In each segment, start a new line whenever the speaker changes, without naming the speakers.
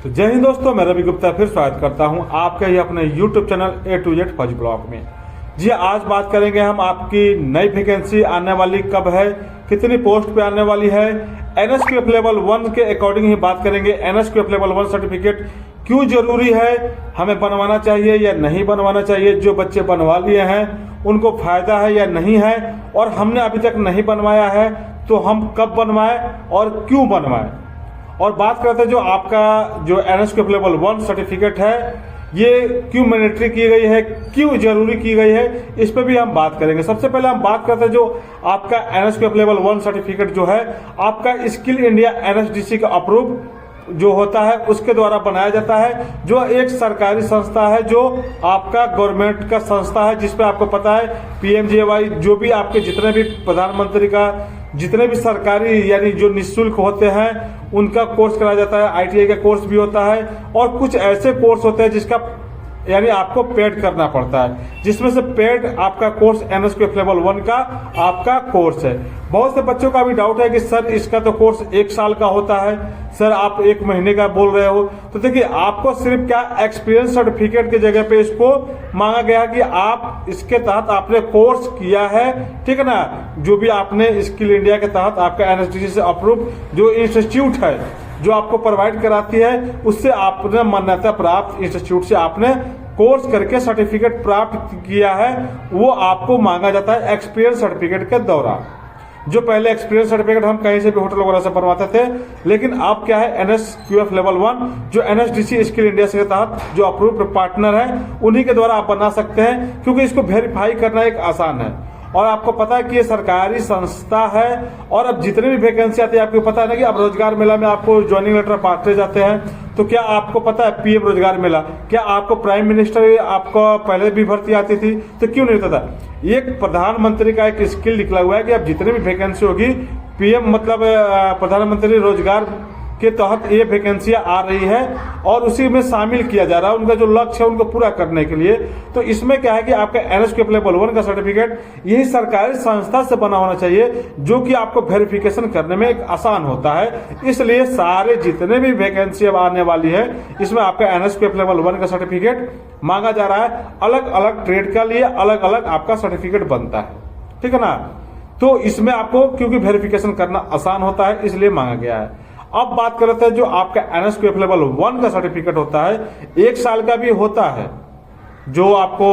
तो जय हिंद दोस्तों, मैं रवि गुप्ता फिर स्वागत करता हूं आपके ही अपने YouTube channel A to Z फौजी ब्लॉग में। जी आज बात करेंगे हम आपकी नई वैकेंसी आने वाली कब है, कितनी पोस्ट पे आने वाली है, NSQF लेवल 1 के अकॉर्डिंग ही बात करेंगे। NSQF लेवल 1 सर्टिफिकेट क्यों जरूरी है, हमें बनवाना चाहिए या नहीं बनवाना चाहिए, जो बच्चे बनवा लिए हैं उनको फायदा है या नहीं है, और हमने अभी तक नहीं बनवाया है तो हम कब बनवाएं और क्यों बनवाएं। और बात करते हैं जो आपका जो NSQF लेवल 1 सर्टिफिकेट है ये क्यों मैंडेटरी की गई है, क्यों जरूरी की गई है, इस पे भी हम बात करेंगे। सबसे पहले हम बात करते हैं जो आपका NSQF लेवल 1 सर्टिफिकेट जो है आपका स्किल इंडिया NSDC का अप्रूव जो होता है उसके द्वारा बनाया जाता है, जो एक सरकारी संस्था है, जो आपका गवर्नमेंट का संस्था है, जिसपे आपको पता है PMJY जो भी आपके जितने भी प्रधानमंत्री का जितने भी सरकारी यानी जो निःशुल्क होते हैं उनका कोर्स कराया जाता है। ITI का कोर्स भी होता है और कुछ ऐसे कोर्स होते हैं जिसका यानी आपको पेड करना पड़ता है, जिसमें से पेड आपका कोर्स NSQF लेवल 1 का आपका कोर्स है। बहुत से बच्चों का भी डाउट है कि सर इसका तो कोर्स 1 साल का होता है, सर आप 1 महीने का बोल रहे हो। तो देखिए आपको सिर्फ क्या एक्सपीरियंस सर्टिफिकेट की जगह पे इसको मांगा गया कि आप इसके तहत आपने कोर्स किया है, ठीक है ना। जो भी आपने स्किल इंडिया के तहत आपका NSDC से अप्रूव जो इंस्टीट्यूट है जो आपको प्रोवाइड कराती है उससे आपने मान्यता प्राप्त इंस्टीट्यूट से आपने कोर्स करके सर्टिफिकेट प्राप्त किया है, वो आपको मांगा जाता है एक्सपीरियंस सर्टिफिकेट के दौरान। जो पहले एक्सपीरियंस सर्टिफिकेट हम कहीं से भी होटल वगैरह से बनवाते थे, लेकिन अब क्या है NSQF लेवल 1 जो NSDC स्किल इंडिया के तहत जो अप्रूव्ड पार्टनर है उन्हीं के द्वारा आप बना सकते हैं, क्योंकि इसको वेरीफाई करना एक आसान है। और आपको पता है कि ये सरकारी संस्था है और अब जितनी भी वैकेंसी आती है आपको पता है ना कि अब रोजगार मेला में आपको ज्वाइनिंग लेटर बांटते जाते हैं। तो क्या आपको पता है PM रोजगार मेला, क्या आपको प्राइम मिनिस्टर आपको पहले भी भर्ती आती थी, तो क्यों नहीं होता था। एक प्रधानमंत्री का एक स्किल निकला हुआ है कि अब जितनी भी वैकेंसी होगी PM मतलब प्रधानमंत्री रोजगार के तहत ये वैकेंसियां आ रही है और उसी में शामिल किया जा रहा है उनका जो लक्ष्य है उनको पूरा करने के लिए। तो इसमें क्या है कि आपका NSQF लेवल 1 का सर्टिफिकेट यही सरकारी संस्था से बना होना चाहिए, जो कि आपको वेरिफिकेशन करने में एक आसान होता है। इसलिए सारे जितने भी वैकेंसी अब आने वाली है इसमें आपका NSQF लेवल 1 का सर्टिफिकेट मांगा जा रहा है। अलग अलग ट्रेड के लिए अलग अलग आपका सर्टिफिकेट बनता है, ठीक है ना। तो इसमें आपको क्योंकि वेरिफिकेशन करना आसान होता है इसलिए मांगा गया है। अब बात करते हैं जो आपका NSQF लेवल 1 का सर्टिफिकेट होता है 1 साल का भी होता है, जो आपको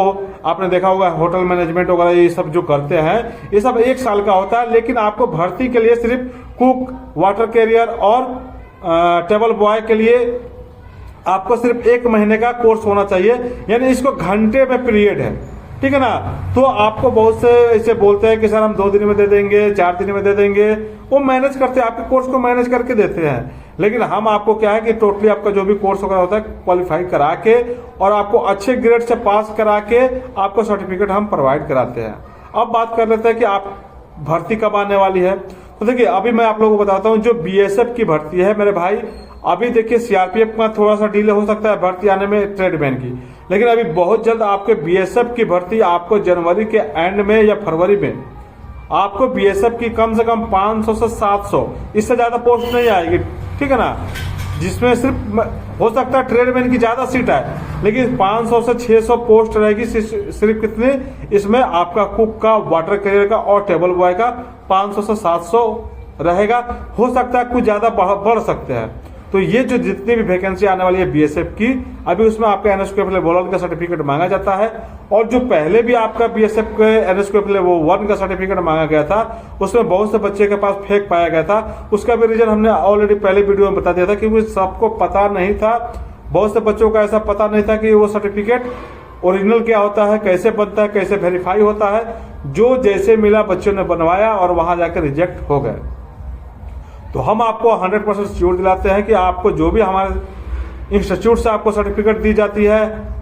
आपने देखा होगा होटल मैनेजमेंट वगैरह ये सब जो करते हैं ये सब 1 साल का होता है। लेकिन आपको भर्ती के लिए सिर्फ कुक, वाटर कैरियर और टेबल बॉय के लिए आपको सिर्फ 1 महीने का कोर्स होना चाहिए, यानी इसको घंटे में पीरियड है, ठीक है ना। तो आपको बहुत से ऐसे बोलते हैं कि सर हम 2 दिन में दे देंगे, 4 दिन में दे देंगे, वो मैनेज करते हैं आपके कोर्स को मैनेज करके देते हैं। लेकिन हम आपको क्या है कि टोटली आपका जो भी कोर्स वगैरह होता है क्वालिफाई करा के और आपको अच्छे ग्रेड से पास करा के आपको सर्टिफिकेट हम प्रोवाइड कराते हैं। अब बात कर लेते हैं कि आप भर्ती कब आने वाली है। तो देखिए अभी मैं आप लोगों को बताता हूँ जो BSF की भर्ती है मेरे भाई, अभी देखिए CRPF का थोड़ा सा डिले हो सकता है भर्ती आने में ट्रेडमैन की, लेकिन अभी बहुत जल्द आपके BSF की भर्ती आपको जनवरी के एंड में या फरवरी में आपको BSF की कम से कम 500 से 700 इससे ज्यादा पोस्ट नहीं आएगी, ठीक है ना। जिसमें सिर्फ हो सकता है ट्रेडमैन की ज्यादा सीट है, लेकिन 500 से 600 पोस्ट रहेगी। सिर्फ कितने इसमें आपका कुक का, वाटर कैरियर का और टेबल बॉय का 500 से 700 रहेगा। हो सकता है कुछ ज्यादा बढ़ सकते हैं। तो ये जो जितनी भी वैकेंसी आने वाली है BSF की, अभी उसमें आपका NSQF लेवल 1 का सर्टिफिकेट मांगा जाता है। और जो पहले भी आपका BSF के NSQF लेवल 1 का सर्टिफिकेट मांगा गया था उसमें बहुत से बच्चे के पास फेक पाया गया था। उसका भी रीजन हमने ऑलरेडी पहले वीडियो में बता दिया था कि वो सबको पता नहीं था, बहुत से बच्चों का ऐसा पता नहीं था कि वो सर्टिफिकेट ओरिजिनल क्या होता है, कैसे बनता है, कैसे वेरीफाई होता है। जो जैसे मिला बच्चों ने बनवाया और वहां जाकर रिजेक्ट हो गए। तो हम आपको 100% श्योर दिलाते हैं कि आपको जो भी हमारे इंस्टीट्यूट से आपको सर्टिफिकेट दी जाती है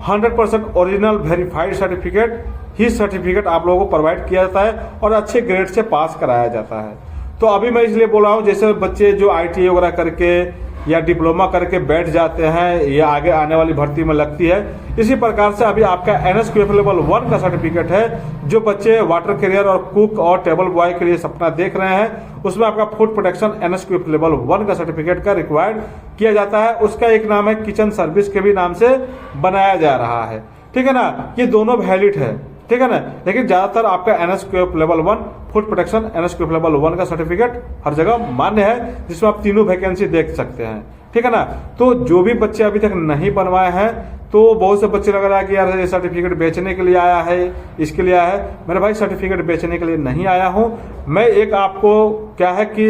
100% ओरिजिनल वेरीफाइड सर्टिफिकेट ही सर्टिफिकेट आप लोगों को प्रोवाइड किया जाता है और अच्छे ग्रेड से पास कराया जाता है। तो अभी मैं इसलिए बोल रहा हूँ जैसे बच्चे जो ITI वगैरह करके या डिप्लोमा करके बैठ जाते हैं या आगे आने वाली भर्ती में लगती है, इसी प्रकार से अभी आपका NSQF लेवल 1 का सर्टिफिकेट है। जो बच्चे वाटर कैरियर और कुक और टेबल बॉय के लिए सपना देख रहे हैं उसमें आपका फूड प्रोटेक्शन NSQF लेवल 1 का सर्टिफिकेट का रिक्वायर्ड किया जाता है। उसका एक नाम है किचन सर्विस के भी नाम से बनाया जा रहा है, ठीक है ना। ये दोनों वैलिड है, ठीक है ना। लेकिन ज्यादातर आपका NSQF level 1 food protection NSQF level 1 का सर्टिफिकेट हर जगह मान्य है, जिसमें आप तीनों वैकेंसी देख सकते हैं, ठीक है ना। तो जो भी बच्चे अभी तक नहीं बनवाए हैं, तो बहुत से बच्चे लग रहा है कि यार ये सर्टिफिकेट बेचने के लिए आया है, इसके लिए आया है। मेरे भाई सर्टिफिकेट बेचने के लिए नहीं आया हूं मैं। एक आपको क्या है कि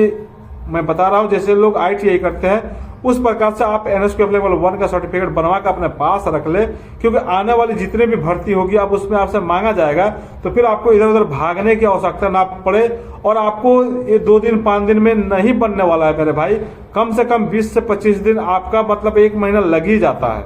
मैं बता रहा हूं, जैसे लोग ITI करते हैं उस प्रकार से आप NSQF लेवल 1 का सर्टिफिकेट बनवा कर अपने पास रख ले, क्योंकि आने वाली जितने भी भर्ती होगी अब उसमें आपसे मांगा जाएगा, तो फिर आपको इधर उधर भागने की आवश्यकता ना पड़े। और आपको ये 2 दिन 5 दिन में नहीं बनने वाला है मेरे भाई, कम से कम 20 से 25 दिन आपका मतलब 1 महीना लग ही जाता है,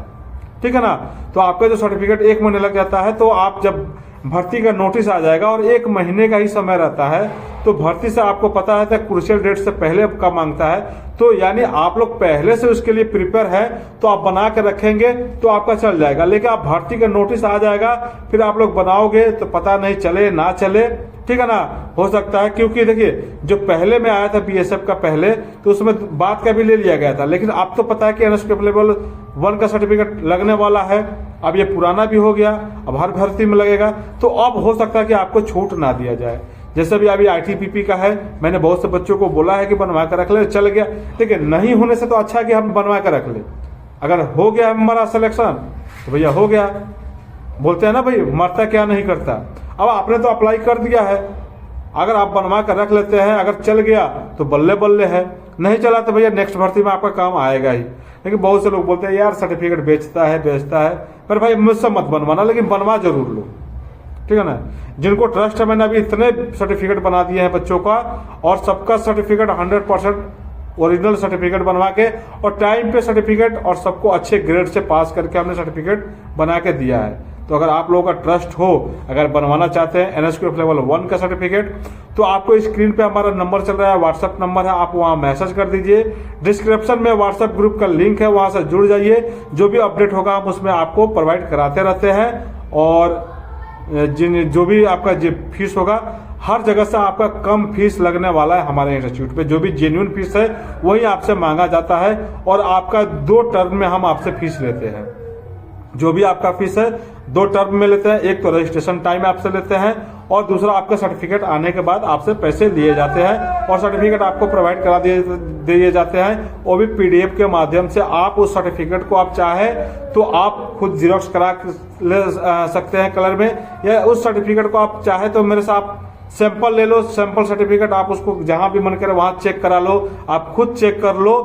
ठीक है ना। तो आपका जो सर्टिफिकेट 1 महीने लग जाता है, तो आप जब भर्ती का नोटिस आ जाएगा और 1 महीने का ही समय रहता है, तो भर्ती से आपको पता है क्रूशियल डेट से पहले कब मांगता है, तो यानी आप लोग पहले से उसके लिए प्रिपेयर है, तो आप बना के रखेंगे तो आपका चल जाएगा। लेकिन आप भर्ती का नोटिस आ जाएगा, फिर आप लोग बनाओगे तो पता नहीं चले ना चले, ठीक है ना। हो सकता है, क्योंकि देखिए जो पहले में आया था BSF का पहले, तो उसमें बात का भी ले लिया गया था, लेकिन अब तो पता है कि NSQF लेवल 1 का सर्टिफिकेट लगने वाला है। अब ये पुराना भी हो गया, अब हर भर्ती में लगेगा, तो अब हो सकता है कि आपको छूट ना दिया जाए। जैसे भी अभी ITPP का है, मैंने बहुत से बच्चों को बोला है कि बनवा कर रख ले, चल गया। लेकिन नहीं होने से तो अच्छा है कि हम बनवा कर रख ले। अगर हो गया हमारा सिलेक्शन तो भैया हो गया, बोलते हैं ना भाई मरता क्या नहीं करता। अब आपने तो अप्लाई कर दिया है, अगर आप बनवा कर रख लेते हैं, अगर चल गया तो बल्ले बल्ले है, नहीं चला तो भैया नेक्स्ट भर्ती में आपका काम आएगा ही। लेकिन बहुत से लोग बोलते हैं यार सर्टिफिकेट बेचता है, पर भाई मुझसे मत बनवाना, लेकिन बनवा जरूर लो, ठीक है ना। जिनको ट्रस्ट है, मैंने अभी इतने सर्टिफिकेट बना दिए हैं बच्चों का, और सबका सर्टिफिकेट 100% ओरिजिनल सर्टिफिकेट बनवा के और टाइम पे सर्टिफिकेट और सबको अच्छे ग्रेड से पास करके हमने सर्टिफिकेट बना के दिया है। तो अगर आप लोगों का ट्रस्ट हो, अगर बनवाना चाहते हैं NSQF लेवल 1 का सर्टिफिकेट, तो आपको स्क्रीन पे हमारा नंबर चल रहा है, व्हाट्सएप नंबर है, आप वहां मैसेज कर दीजिए। डिस्क्रिप्शन में व्हाट्सएप ग्रुप का लिंक है, वहां से जुड़ जाइए। जो भी अपडेट होगा हम उसमें आपको प्रोवाइड कराते रहते हैं। और जो भी आपका फीस होगा, हर जगह से आपका कम फीस लगने वाला है हमारे इंस्टीट्यूट पे। जो भी जेन्युइन फीस है वही आपसे मांगा जाता है, और आपका 2 टर्म में हम आपसे फीस लेते हैं। जो भी आपका फीस है 2 टर्म में लेते हैं। एक तो रजिस्ट्रेशन टाइम आपसे लेते हैं, और दूसरा आपका सर्टिफिकेट आने के बाद आपसे पैसे लिए जाते हैं, और सर्टिफिकेट आपको प्रोवाइड करा दिए जाते हैं, वो भी PDF के माध्यम से। आप उस सर्टिफिकेट को आप चाहे तो आप खुद जीरोक्स करा ले सकते हैं कलर में, या उस सर्टिफिकेट को आप चाहे तो मेरे से आप सैंपल ले लो। सैंपल सर्टिफिकेट आप उसको जहां भी मन करे वहां चेक करा लो, आप खुद चेक कर लो।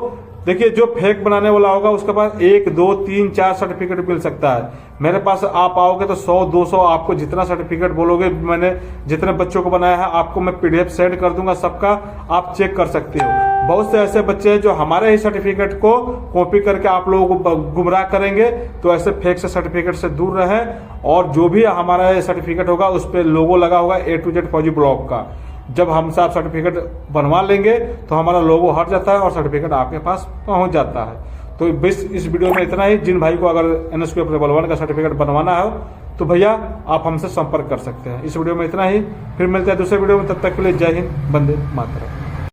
देखिए जो फेक बनाने वाला होगा उसके पास 1, 2, 3, 4 सर्टिफिकेट मिल सकता है। मेरे पास आप आओगे तो 100, 200 आपको जितना सर्टिफिकेट बोलोगे, मैंने जितने बच्चों को बनाया है आपको मैं PDF सेंड कर दूंगा, सबका आप चेक कर सकते हो। बहुत से ऐसे बच्चे हैं जो हमारे ही सर्टिफिकेट को कॉपी करके आप लोगों को गुमराह करेंगे, तो ऐसे फेक से सर्टिफिकेट से दूर रहें। और जो भी हमारा सर्टिफिकेट होगा उस पर लोगो लगा होगा A to Z फौजी ब्लॉक का। जब हमसे आप सर्टिफिकेट बनवा लेंगे तो हमारा लोगो हट जाता है और सर्टिफिकेट आपके पास पहुंच जाता है। तो बस इस वीडियो में इतना ही। जिन भाई को अगर NSQF लेवल 1 का सर्टिफिकेट बनवाना हो तो भैया आप हमसे संपर्क कर सकते हैं। इस वीडियो में इतना ही, फिर मिलते हैं दूसरे वीडियो में। तब तक के लिए जय हिंद, वंदे मातरम।